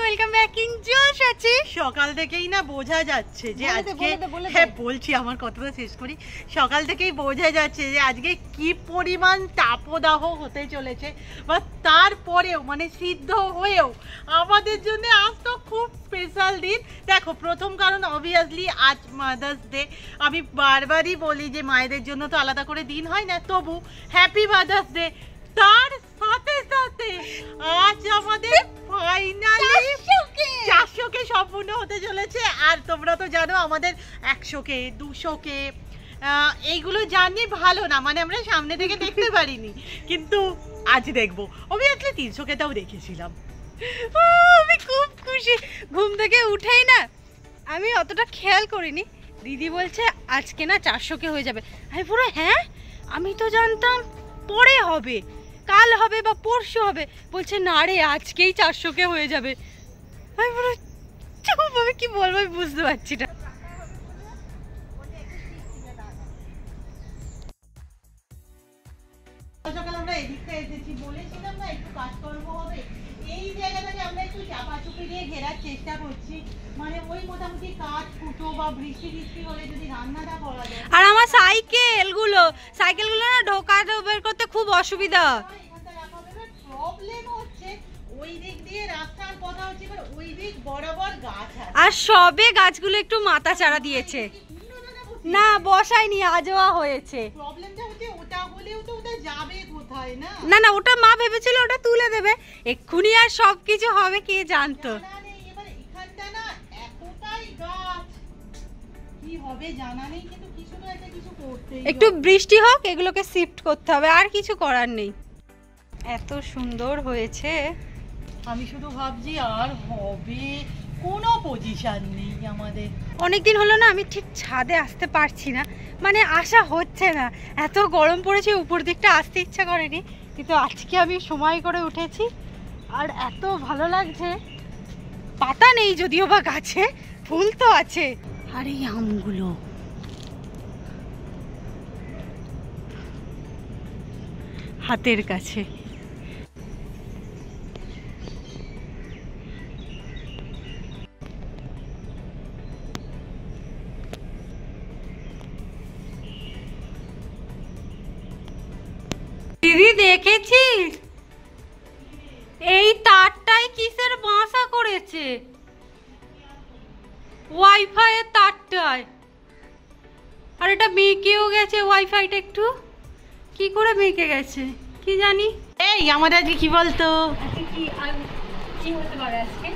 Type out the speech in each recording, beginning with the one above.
Welcome back in জোশ আছে। সকাল থেকেই না বোঝা যাচ্ছে যে আজকে, হ্যাঁ বলছি আমার কথাটা শেষ করি। সকাল থেকেই বোঝা যাচ্ছে যে আজকে কি পরিমাণ তাপদাহ হতে চলেছে, বা তারপরেও মানে সিদ্ধ হয়েও আমাদের জন্য আজ তো খুব স্পেশাল দিন। দেখো, প্রথম কারণ অবভিয়াসলি আজ মাদার্স ডে। আমি বারবারই বলি যে মায়েদের জন্য তো আলাদা করে দিন হয় না, তবু হ্যাপি মাদার্স ডে। তার সাথে সাথে আজ আমাদের ফাইনালি 400কে সম্পূর্ণ হতে চলেছে। আর তোমরা তো জানো আমাদের 100কে 200কে এইগুলো জানি ভালো না, মানে আমরা সামনে থেকে দেখতে পারিনি, কিন্তু আজ দেখবো। অবভিয়াসলি 300কেটাও দেখেছিলাম। আমি খুব খুশি। ঘুম থেকে উঠেই না আমি অতটা খেয়াল করিনি, দিদি বলছে আজকে না 400কে হয়ে যাবে। আমি পুরো হ্যাঁ, আমি তো জানতাম পরে হবে, কাল হবে বা পরশু হবে। বলছে না রে আজকেই 400কে হয়ে যাবে। আমি পুরো চুপ, আমি কি বলবো আমি বুঝতে পারছি না। সকাল আমরা এদিকটা এসেছি, বলেছিলাম না একটু কাজকর্ম হবে। এই জায়গাটাকে আমরা একটু চাপাচুপি দিয়ে ঘেরার চেষ্টা করছি, মানে ওই মোটামুটি কাজ ফুটো বা বৃষ্টি বৃষ্টি হলে যদি রান্নাটা করা যায়। আর আমার সাইকেলগুলো না ঢোকা বের করতে খুব অসুবিধা। প্রবলেম হচ্ছে ওই দিক দিয়ে রাস্তার কথা হচ্ছে, এবার ওই দিক বরাবর গাছ আছে, আর সবে গাছগুলো একটু মাথা চারা দিয়েছে। না বসায়নি, আজওয়া হয়েছে। প্রবলেমটা হচ্ছে ওটা হলেও তো ওটা যাবে কোথায়? না না না, ওটা মা ভেবেছিল ওটা তুলে দেবে এক্ষুনি, আর সবকিছু হবে কে জানতো। এবার এখানটা না এতটাই গাছ, কি হবে জানা নেই, কিন্তু কিছু না একটা কিছু করতেই হবে। একটু বৃষ্টি হোক, এগুলোকে শিফট করতে হবে, আর কিছু করার নেই। এত সুন্দর হয়েছে, আমি শুধু ভাবছি আর হবে, কোনো পজিশন নেই আমাদের। অনেকদিন হলো না আমি ঠিক ছাদে আসতে পারছি না, মানে আসা হচ্ছে না, এত গরম পড়েছে, উপর দিকটা আসতে ইচ্ছা করেনি, কিন্তু আজকে আমি সময় করে উঠেছি আর এত ভালো লাগছে। পাতা নেই যদিও বা গাছে, ফুল তো আছে। আর এই আমগুলো হাতের কাছে। দিদি দেখেছিস এই তারটাই কিসের বাসা করেছে? ওয়াইফাই এর তারটায়। আর এটা বেঁকেও গেছে, ওয়াইফাইটা একটু কি করে বেঁকে গেছে কি জানি। এই আমাদের আজকে কি বলতো? কি হতে পারে আজকে?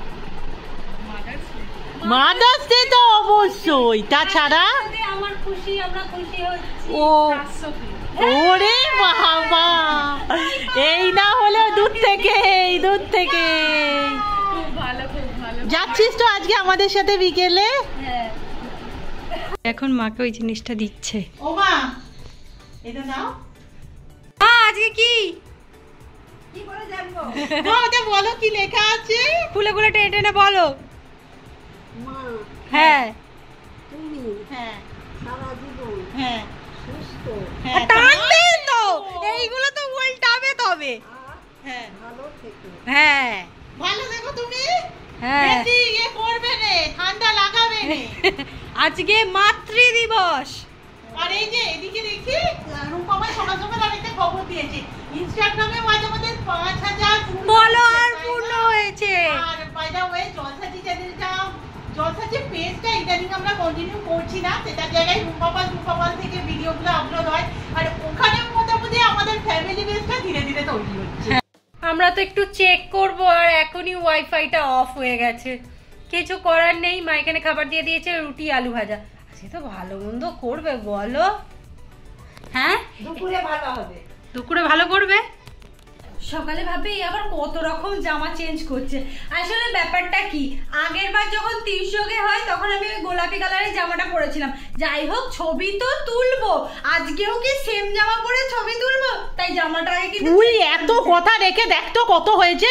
মাদার্স ডে তো অবশ্যই, তাছাড়া আমার খুশি, আমরা খুশি হচ্ছি। ও ওরে বাবা, এই না হলে দূর থেকে খুব ভালো খুব ভালো। যাচ্ছিস তো আজকে আমাদের সাথে বিকেলে? হ্যাঁ, এখন মাকে ওই জিনিসটা দিচ্ছে। ও মা এটা নাও। আজকে কি করে জানবো? ওটা বলো কি লেখা আছে, খুলে খুলে টেনে টেনে বলো। মা হ্যাঁ তুমি হ্যাঁ সারা জীবন হ্যাঁ সুস্থ টানবে তো, এইগুলো তো উল্টাবে তবে। হ্যাঁ ভালো থেকো, হ্যাঁ ভালো থেকো তুমি। হ্যাঁ বেশি ইয়ে করবে না, ঠান্ডা লাগাবে না। আজকে মাতৃ দিবস। আর এই যে এদিকে দেখি রূপমা সকাল সকাল আরেকটা খবর দিয়েছে, ইনস্টাগ্রামে মাঝে আমাদের 5000 ফলোয়ার পূর্ণ হয়েছে। আর বাই দ্য ওয়ে জলসাচি চ্যানেলটা, জলসাচি পেজটা ইদানিং আমরা কন্টিনিউ করছি না, সেটার জায়গায় রূপপাল থেকে ভিডিওগুলো আপলোড হয়, আর ওখানে মোটামুটি আমাদের ফ্যামিলি পেজটা ধীরে ধীরে তৈরি হচ্ছে। আমরা তো একটু চেক করব, আর এখনই ওয়াইফাইটা অফ হয়ে গেছে। কিছু করার নেই, মা এখানে খাবার দিয়ে দিয়েছে, রুটি আলু ভাজা। সে তো ভালো মন্দ করবে বলো। হ্যাঁ দুপুরে ভালো হবে, দুপুরে ভালো করবে। সকালে ভাবে আবার কত রকম জামা চেঞ্জ করছে। আসলে ব্যাপারটা কি, আগের বার যখন 300কে হয় তখন আমি ওই গোলাপি কালারের জামাটা পরেছিলাম। যাই হোক ছবি তো তুলবো, আজকেও কি সেম জামা পরে ছবি তুলবো, তাই জামাটা আগে কি। তুই এত কথা রেখে দেখ তো কত হয়েছে।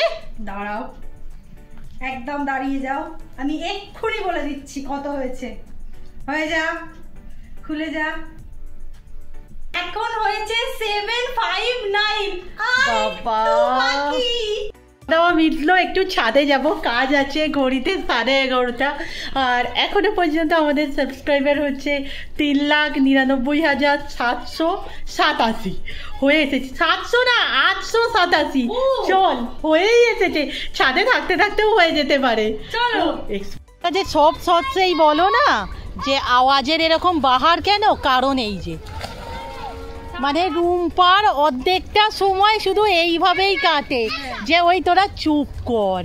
দাঁড়াও, একদম দাঁড়িয়ে যাও, আমি এক্ষুনি বলে দিচ্ছি কত হয়েছে। হয়ে যা, খুলে যা। এখন হয়েছে 759। বাবা দাওয়া মিটলো, একটু ছাদে যাব, কাজ আছে, ঘড়িতে 11:30। আর এখনো পর্যন্ত আমাদের সাবস্ক্রাইবার হচ্ছে 3,99,787 হয়ে এসেছে। 700 না, 887। চল, হয়েই এসেছে। ছাদে থাকতে থাকতেও হয়ে যেতে পারে। চলো। যে সব শর্টসেই বলো না যে আওয়াজের এরকম বাহার কেন, কারণ এই যে মানে রুম্পার অর্ধেকটা সময় শুধু এইভাবেই কাটে যে ওই তোরা চুপ কর।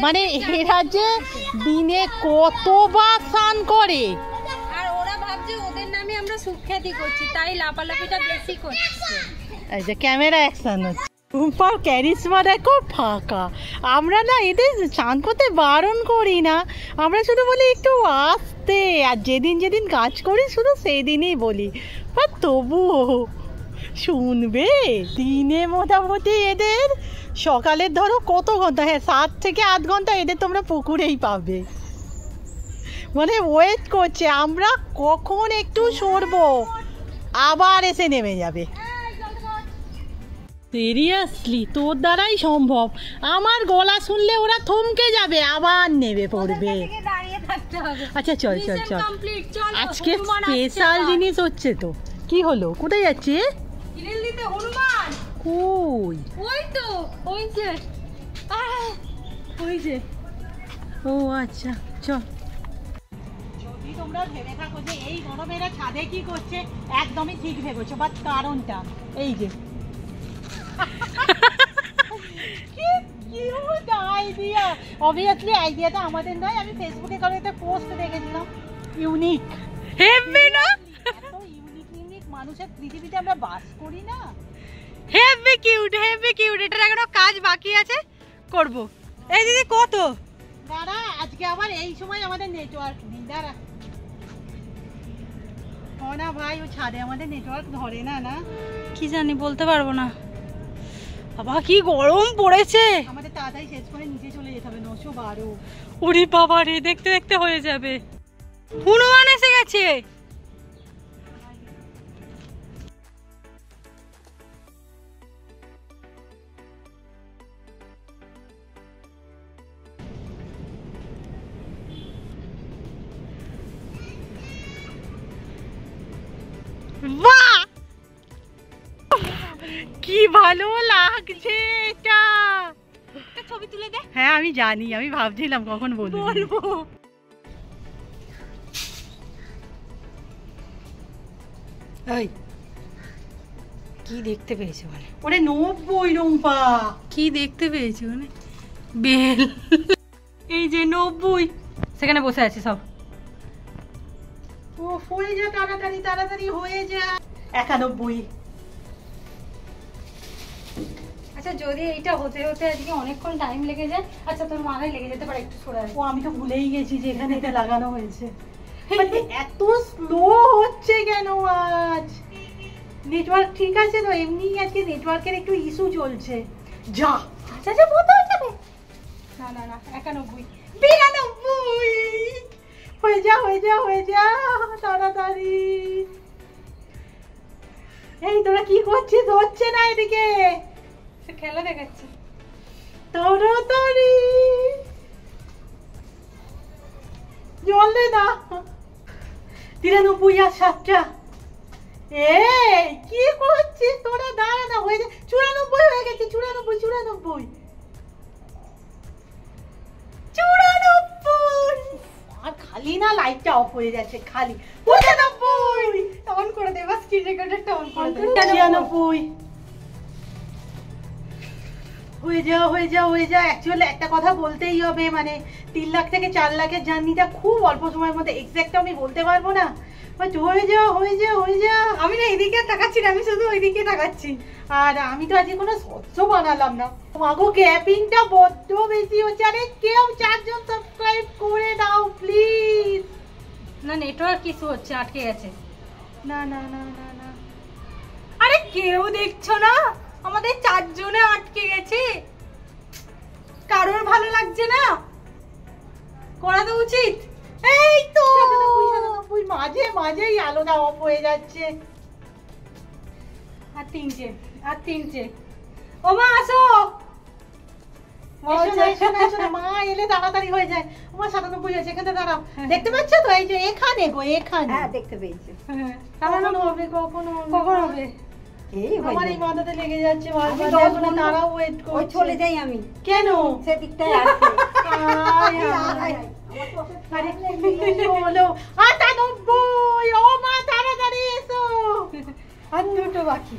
মানে এরা যে দিনে কতবার স্নান করে, আর ওরা ভাবছে ওদের নামে আমরা সুখ্যাতি করছি, তাই লাপালাপিটা বেশি করছে। এই যে ক্যামেরা অ্যাকশন হচ্ছে। রুম্পার ক্যারিশমা দেখো ফাঁকা। আমরা না এদের স্নান করতে বারণ করি না, আমরা শুধু বলি একটু আসতে, আর যেদিন যেদিন কাজ করি শুধু সেই দিনই বলি। বা তবুও শুনবে। দিনে মোটামুটি এদের সকালের ধরো কত ঘন্টা, হ্যাঁ 7 থেকে 8 ঘন্টা এদের তোমরা পুকুরেই পাবে। মানে ওয়েট করছে আমরা কখন একটু সরবো, আবার এসে নেমে যাবে। সিরিয়াসলি তোর দ্বারাই সম্ভব। আমার গলা শুনলে ওরা থমকে যাবে, আবার নেমে পড়বে। আচ্ছা চল চল চল, আজকে স্পেশাল জিনিস হচ্ছে তো। কি হলো, কোথায় যাচ্ছে? হনুমান কই? ওই তো, ওই যে, ওই যে। ও আচ্ছা চল। যদি তোমরা ভেবে থাকো যে এই গরমেরা ছাদে কি করছে, একদমই ঠিক ভেবেছো, বাট কারণটা এই যে আইডিয়া। অবভিয়াসলি আইডিয়াটা আমাদের নয়, আমি ফেসবুকে কারো একটা পোস্ট দেখেছিলাম। ইউনিক, হেভি না? এত ইউনিক ইউনিক মানুষের পৃথিবীতে আমরা বাস করি না। Heavy cute, heavy cute. এটার এখনো কাজ বাকি আছে, করব। এই দিদি কত? দাঁড়া, আজকে আবার এই সময় আমাদের নেটওয়ার্ক নেই। দাঁড়া, না ভাই, ও ছাদে আমাদের নেটওয়ার্ক ধরে না। না কি জানি, বলতে পারবো না। বাবা কি গরম পড়েছে। আমাদের তাড়াতাড়ি শেষ করে নিচে চলে যেতে হবে। 912। ওরে বাবা রে, দেখতে দেখতে হয়ে যাবে। হনুমান এসে গেছে। বাহ, কি ভালো লাগছে এটা। একটা ছবি তুলে দে। হ্যাঁ আমি জানি, আমি ভাবছিলাম কখন বলবো। এই কি দেখতে পেয়েছো মানে? ওরে 90 রুম্পা। কি দেখতে পেয়েছো মানে? বেল। এই যে 90, সেখানে বসে আছে সব। ও হয়ে যা, তাড়াতাড়ি তাড়াতাড়ি হয়ে যা। 91। আচ্ছা যদি এইটা হতে হতে আজকে অনেকক্ষণ টাইম লেগে যায়, আচ্ছা তোর মাথায় লেগে যেতে পারে, একটু সরে আসো। ও আমি তো ভুলেই গেছি যে এখানে এটা লাগানো হয়েছে। এত স্লো হচ্ছে কেন আজ? নেটওয়ার্ক ঠিক আছে তো? এমনি আজকে নেটওয়ার্কের একটু ইস্যু চলছে। যা আচ্ছা আচ্ছা, বলতে যাবে না না না, 91, 92। হয়ে যা হয়ে যা হয়ে যা তাড়াতাড়ি। এই তোরা কি করছিস? হচ্ছে না এদিকে, সে খেলা দেখাচ্ছে। তাড়াতাড়ি জল দে না। 93 আর 7টা। এই কি করছিস তোরা? দাঁড়া না, হয়ে যা। 94 হয়ে গেছে। 94 94 94। আর খালি না লাইটটা অফ হয়ে যাচ্ছে, খালি 95। অন করে দে, বাস স্ক্রিন রেকর্ডারটা অন করে দে। 96 হয়ে যা হয়ে যা হয়ে যা। অ্যাকচুয়ালি একটা কথা বলতেই হবে, মানে 3 লাখ থেকে 4 লাখের জার্নিটা খুব অল্প সময়ের মধ্যে, এক্স্যাক্ট আমি বলতে পারবো না, বাট হয়ে যা হয়ে যা হয়ে যা। আমি না এদিকে তাকাচ্ছি না, আমি শুধু ওইদিকে তাকাচ্ছি। আর আমি তো আজকে কোনো শস্য বানালাম না। মাগো গ্যাপিংটা বড্ড বেশি হচ্ছে। আরে কেউ 4 জন সাবস্ক্রাইব করে দাও প্লিজ। না নেটওয়ার্ক ইস্যু হচ্ছে, আটকে গেছে। না না না না না, আরে কেউ দেখছো না? আমাদের 4 জনে আটকে গেছে। কারোর ভালো লাগছে না? করা তো উচিত। এই তো মাঝে মাঝেই আলোটা অফ হয়ে যাচ্ছে। আর 3টে, আর 3টে। ও মা আসো। মা এলে তাড়াতাড়ি হয়ে যায়। আমার 97 হয়েছে, এখানে দাঁড়াও। দেখতে পাচ্ছ তো, এই যে এখানে গো, এখানে। হ্যাঁ দেখতে পেয়েছি। কখন হবে, কখন হবে? এই আমার এই মাথাতে লেগে যাচ্ছে বারবার। আমি এখন তারাও ওয়েট ওই করছে। চলে যাই আমি। কেন? সেদিকটাই আসছে। আয়, আয়। আরে কি হলো? 98! ও মা তাড়াতাড়ি এসো। আর দুটো বাকি।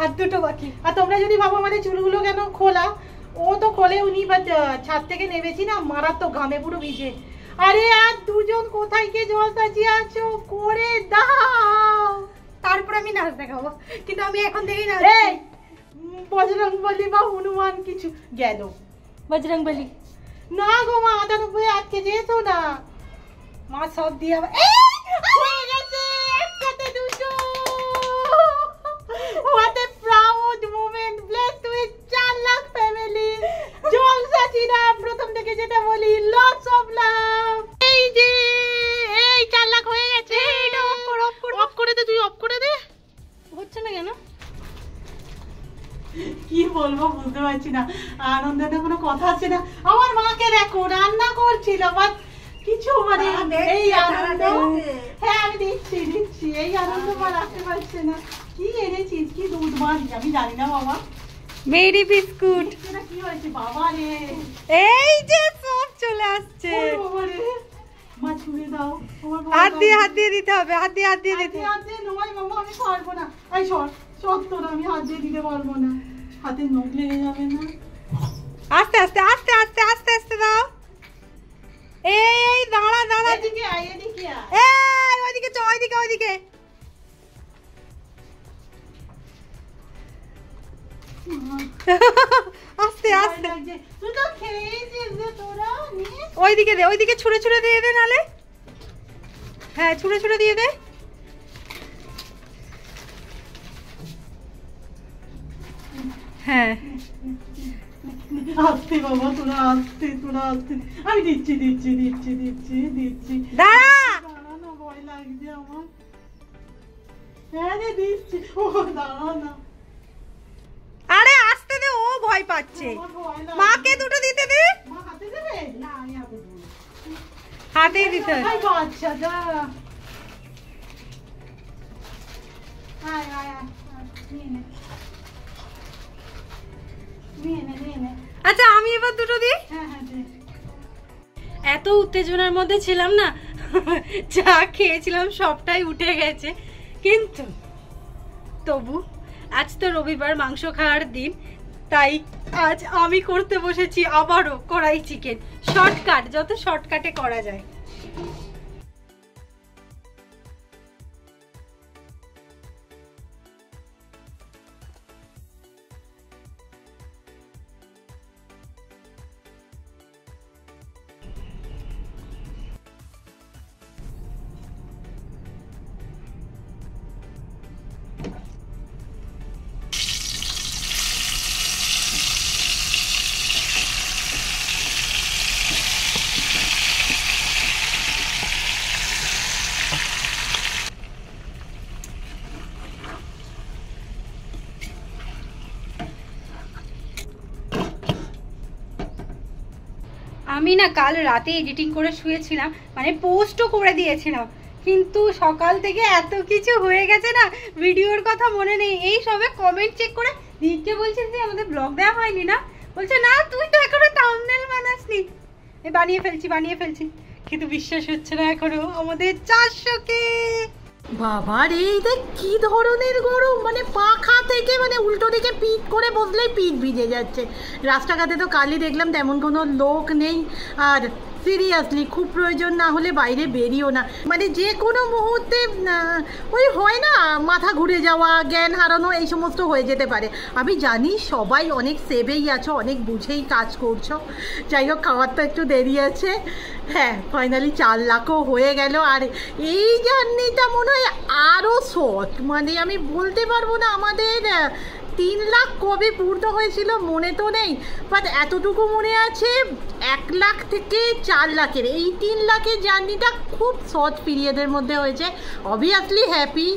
আর দুটো বাকি। আর তোমরা যদি ভাবো আমাদের চুলগুলো কেন খোলা, ও তো খোলে উনি, বাট ছাদ থেকে নেমেছি না, মারাত্মক ঘামে পুরো ভিজে। আরে আর দুজন কোথায় গিয়ে জল সাজিয়ে আছো, করে দাও। তারপর আমি নাচ দেখাবো, কিন্তু আমি এখন থেকেই নাচ। এই বজরং বলি বা হনুমান কিছু গেল। বজরং বলি। না গো মা, 98 আজকে যেতো না। মা সব দিয়ে আবার হয়ে গেছে একসাথে দুটো। What a proud moment, blessed with 4 lakh family. জলসাচিরা প্রথম থেকে যেটা বলি, lots of love। এই যে এই 4 লাখ হয়ে গেছে। এটা অফ করে দে, তুই অফ করে দে। হচ্ছে না কেন? কি বলবো বুঝতে পারছি না, আনন্দের কোনো কথা আছে না। আমার মাকে দেখো রান্না করছিল, বাট কিছু মানে এই আনন্দ। হ্যাঁ আমি দিচ্ছি, এই আনন্দ মা রাখতে পারছে না। কি এনেছিস, কি দুধ মাছ আমি জানি না বাবা। Mary biscuit. এটা কি হয়েছে বাবা রে? এই যে সব চলে আসছে। ওরে বাবা রে, মা ছুঁড়ে দাও। আমার বাবা হাত দিয়ে দিতে হবে, হাত দিয়ে দিতে হবে। হাত দিয়ে নয় বাবা, আমি পারবো না। এই সত্তর আমি হাত দিয়ে দিতে পারবো না, হাতে নখ লেগে যাবে না। আস্তে আস্তে দাও। এই দাঁড়া। এদিকে আয়, এদিকে আয়। এই ওইদিকে চ, ওইদিকে। আস্তে তুই তো খেয়েছিস যে তোরা নিয়ে। ওইদিকে ছুঁড়ে দিয়ে দে নালে। হ্যাঁ ছুঁড়ে দিয়ে দে। হ্যাঁ আস্তে বাবা, তোরা আস্তে। আমি দিচ্ছি। দাঁড়া। দাঁড়া না, ভয় লাগছে আমার। হ্যাঁ রে দিচ্ছি। ও দাঁড়া না। আরে আসতে দে, ও ভয় পাচ্ছে। আমার ভয় লাগছে। মাকে দুটো দিতে দে। মা হাতে দেবে? না আমি হাতে দেবো। হাতেই দিতে হবে। আয় বাচ্চা দাঁড়া। আয় নিয়ে নে। আচ্ছা আমি এবার দুটো দিই। হ্যাঁ দে। এত উত্তেজনার মধ্যে ছিলাম না, যা খেয়েছিলাম সবটাই উঠে গেছে। কিন্তু তবু আজ তো রবিবার, মাংস খাওয়ার দিন, তাই আজ আমি করতে বসেছি আবারও কড়াই চিকেন। শর্টকাট, যত শর্টকাটে করা যায়। আমি না কাল রাতে এডিটিং করে শুয়েছিলাম, মানে পোস্টও করে দিয়েছিলাম, কিন্তু সকাল থেকে এত কিছু হয়ে গেছে না, ভিডিওর কথা মনে নেই। এই সবে কমেন্ট চেক করে দিদিকে বলছে যে আমাদের ব্লগ দেওয়া হয়নি না, বলছে না তুই তো এখনো থাম্বনেল বানাসনি। বানিয়ে ফেলছি, কিন্তু বিশ্বাস হচ্ছে না এখনো আমাদের 400K। বাবা রে, এটা কি ধরনের গরম, মানে পাখা থেকে মানে উল্টো দিকে পিঠ করে বসলেই পিঠ ভিজে যাচ্ছে। রাস্তাঘাটে তো কালই দেখলাম তেমন কোনো লোক নেই, আর সিরিয়াসলি খুব প্রয়োজন না হলে বাইরে বেরিও না। মানে যে কোনো মুহূর্তে ওই হয় না মাথা ঘুরে যাওয়া, জ্ঞান হারানো, এই সমস্ত হয়ে যেতে পারে। আমি জানি সবাই অনেক সেভেই আছো, অনেক বুঝেই কাজ করছো। যাই হোক, খাওয়ার তো একটু দেরি আছে। হ্যাঁ ফাইনালি 4 লাখও হয়ে গেল। আর এই জার্নিটা মনে হয় আরও শর্ট, মানে আমি বলতে পারবো না আমাদের 3 লাখ কবে পূর্ণ হয়েছিল মনে তো নেই, বাট এতটুকু মনে আছে 1 লাখ থেকে 4 লাখের, এই 3 লাখের জার্নিটা খুব শর্ট পিরিয়ডের মধ্যে হয়েছে। অবভিয়াসলি হ্যাপি,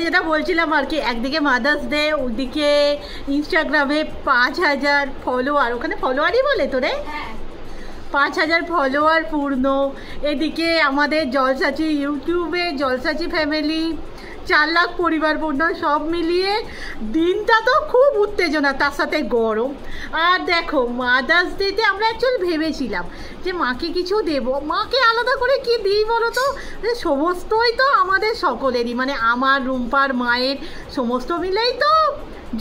যেটা বলছিলাম আর কি, একদিকে মাদার্স ডে, ওদিকে ইনস্টাগ্রামে 5000 ফলোয়ার, ওখানে ফলোয়ারই বলে তোরে, 5000 ফলোয়ার পূর্ণ, এদিকে আমাদের জলসাচি ইউটিউবে জলসাচি ফ্যামিলি 4 লাখ পরিবার পূর্ণ, সব মিলিয়ে দিনটা তো খুব উত্তেজনা, তার সাথে গরম। আর দেখো মাদার্স ডেতে আমরা অ্যাকচুয়ালি ভেবেছিলাম যে মাকে কিছু দেব, মাকে আলাদা করে কি দিই বলো তো, সমস্তই তো আমাদের সকলেরই, মানে আমার, রুম্পার, মায়ের, সমস্ত মিলেই তো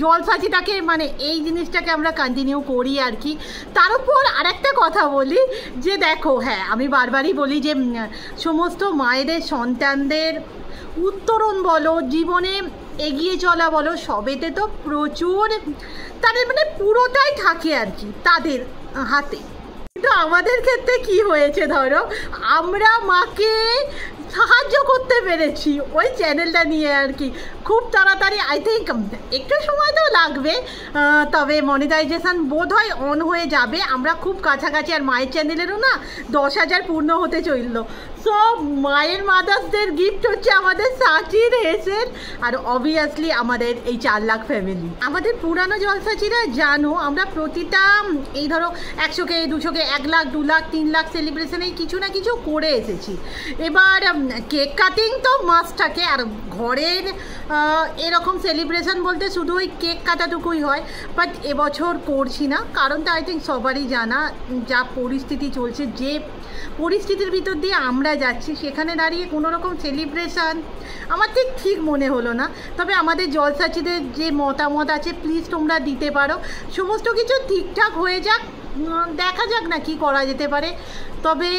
জলসাচিটাকে, মানে এই জিনিসটাকে আমরা কন্টিনিউ করি আর কি। তার উপর আরেকটা কথা বলি যে দেখো, হ্যাঁ আমি বারবারই বলি যে সমস্ত মায়েদের সন্তানদের উত্তরণ বলো, জীবনে এগিয়ে চলা বলো, সবেতে তো প্রচুর তাদের মানে পুরোটাই থাকে আর কি তাদের হাতে। কিন্তু আমাদের ক্ষেত্রে কি হয়েছে, ধরো আমরা মাকে সাহায্য করতে পেরেছি ওই চ্যানেলটা নিয়ে আর কি, খুব তাড়াতাড়ি। আই থিঙ্ক একটু সময় তো লাগবে, তবে মনিটাইজেশন বোধ হয় অন হয়ে যাবে, আমরা খুব কাছাকাছি। আর মায়ের চ্যানেলেরও না 10,000 পূর্ণ হতে চলল। সো মায়ের মাদার্সদের গিফট হচ্ছে আমাদের সাচির হেসেল, আর অবভিয়াসলি আমাদের এই 4 লাখ ফ্যামিলি। আমাদের পুরানো জলসাচিরা জানো আমরা প্রতিটা এই ধরো 100K 200K 1 লাখ 2 লাখ 3 লাখ সেলিব্রেশনে কিছু না কিছু করে এসেছি। এবার কেক কাটিং তো মাস্ট থাকে, আর ঘরের এরকম সেলিব্রেশন বলতে শুধু ওই কেক কাটাটুকুই হয়, বাট এবছর করছি না। কারণটা আই থিঙ্ক সবারই জানা, যা পরিস্থিতি চলছে, যে পরিস্থিতির ভিতর দিয়ে আমরা যাচ্ছি, সেখানে দাঁড়িয়ে কোনো রকম সেলিব্রেশন আমার ঠিক মনে হলো না। তবে আমাদের জলসাচিদের যে মতামত আছে প্লিজ তোমরা দিতে পারো, সমস্ত কিছু ঠিকঠাক হয়ে যাক, দেখা যাক না কি করা যেতে পারে। তবে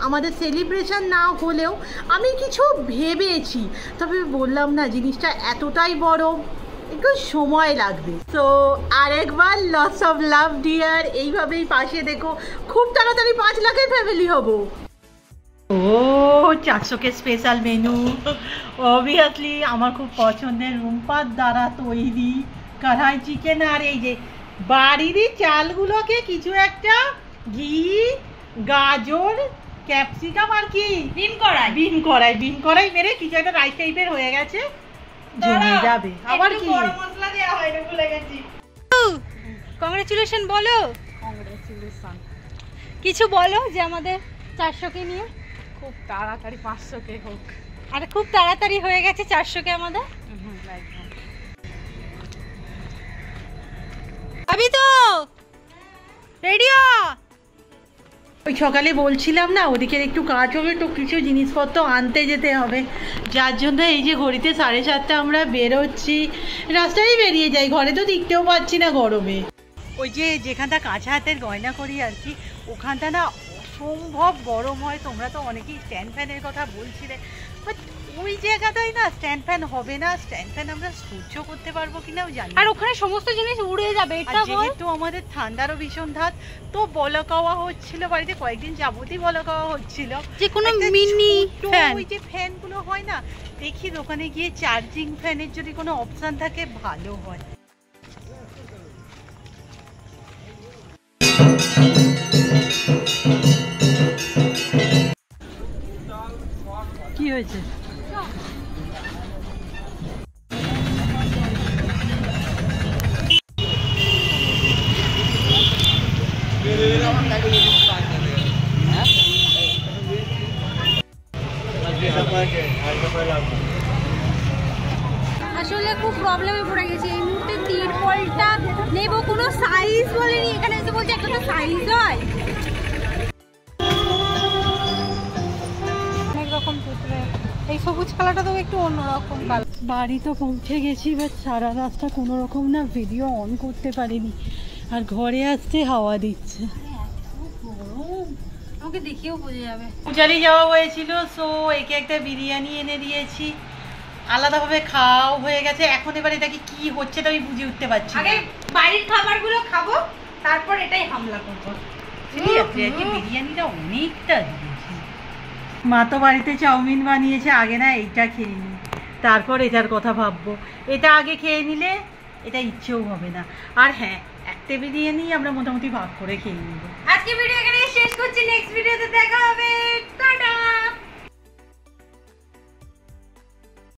আমাদের সেলিব্রেশন না হলেও আমি কিছু ভেবেছি, তবে বললাম না জিনিসটা এতটাই বড়, একটু সময় লাগবে। তো আরেকবার লটস অফ লাভ ডিয়ার, এইভাবেই পাশে দেখো, খুব তাড়াতাড়ি 5 লাখের ফ্যামিলি হব। ও 400K স্পেশাল মেনু, অবভিয়াসলি আমার খুব পছন্দের রুম্পার দ্বারা তৈরি কড়াই চিকেন, আর এই যে বাড়িরই চালগুলোকে কিছু একটা ঘি, গাজর, ক্যাপসিকাম আর কি বিন কড়াই মেরে কিছু একটা রাইস টাইপের হয়ে গেছে, জমে যাবে। আবার কি মশলা দেওয়া হয় না, ভুলে গেছি। কংগ্রেচুলেশন বলো, কংগ্রেচুলেশন কিছু বলো যে আমাদের 400K নিয়ে। খুব তাড়াতাড়ি 500K হোক, আর খুব তাড়াতাড়ি হয়ে গেছে 400K আমাদের। আবি তো রেডিও, ওই সকালে বলছিলাম না ওদিকে একটু কাজ হবে, তো কিছু জিনিসপত্র আনতে যেতে হবে, যার জন্য এই যে ঘড়িতে 7:30 আমরা বেরোচ্ছি, রাস্তায় বেরিয়ে যাই, ঘরে তো টিকতেও পারছি না গরমে। ওই যে যেখানটা কাঁচা হাতের গয়না করি আর কি, ওখানটা না অসম্ভব গরম হয়। তোমরা তো অনেকেই স্ট্যান্ড ফ্যানের কথা বলছিলে, বাট ওই জায়গাটাই না স্ট্যান্ড ফ্যান হবে না, স্ট্যান্ড ফ্যান আমরা সহ্য করতে পারবো কিনাও জানি। আর ওখানে সমস্ত জিনিস উড়ে যাবে, এটা যেহেতু আমাদের ঠান্ডারও ভীষণ ধাত, তো বলা কওয়া হচ্ছিল, বাড়িতে কয়েকদিন যাবতই বলা কওয়া হচ্ছিল যে কোনো মিনি ফ্যান, ওই যে ফ্যানগুলো হয় না, দেখি দোকানে গিয়ে চার্জিং ফ্যানের যদি কোনো অপশন থাকে ভালো হয়। কি হয়েছে? আসলে খুব প্রবলেমে পড়ে গেছি এই মুহূর্তে। তিরপলটা নেব, কোনো সাইজ বলেনি, এখানে এসে বলছে একটা তো সাইজ হয়। অনেক রকম টুকরে, এই সবুজ কালারটা তো একটু অন্যরকম কালার। বাড়ি তো পৌঁছে গেছি, বাট সারা রাস্তা কোনো রকম না ভিডিও অন করতে পারিনি, আর ঘরে আসতে হাওয়া দিচ্ছে। আমাকে দেখেও বোঝা যাবে। পূজারি যাওয়া হয়েছিল, সো একে একটা বিরিয়ানি এনে দিয়েছি, আলাদাভাবে খাওয়াও হয়ে গেছে। এখন এবার এটাকে কি হচ্ছে তো আমি বুঝে উঠতে পারছি না। আগে বাড়ির খাবারগুলো খাবো, তারপর এটাই হামলা করবো। বিরিয়ানিটা অনেকটা দিয়েছি। মা তো বাড়িতে চাউমিন বানিয়েছে, আগে না এইটা খেয়ে নি, তারপর এটার কথা ভাববো। এটা আগে খেয়ে নিলে এটা ইচ্ছেও হবে না। আর হ্যাঁ, একটা বিরিয়ানি আমরা মোটামুটি ভাগ করে খেয়ে নিব। আজকে আজকে ভিডিও এখানে শেষ করছি, নেক্সট ভিডিওতে দেখা হবে, টাটা।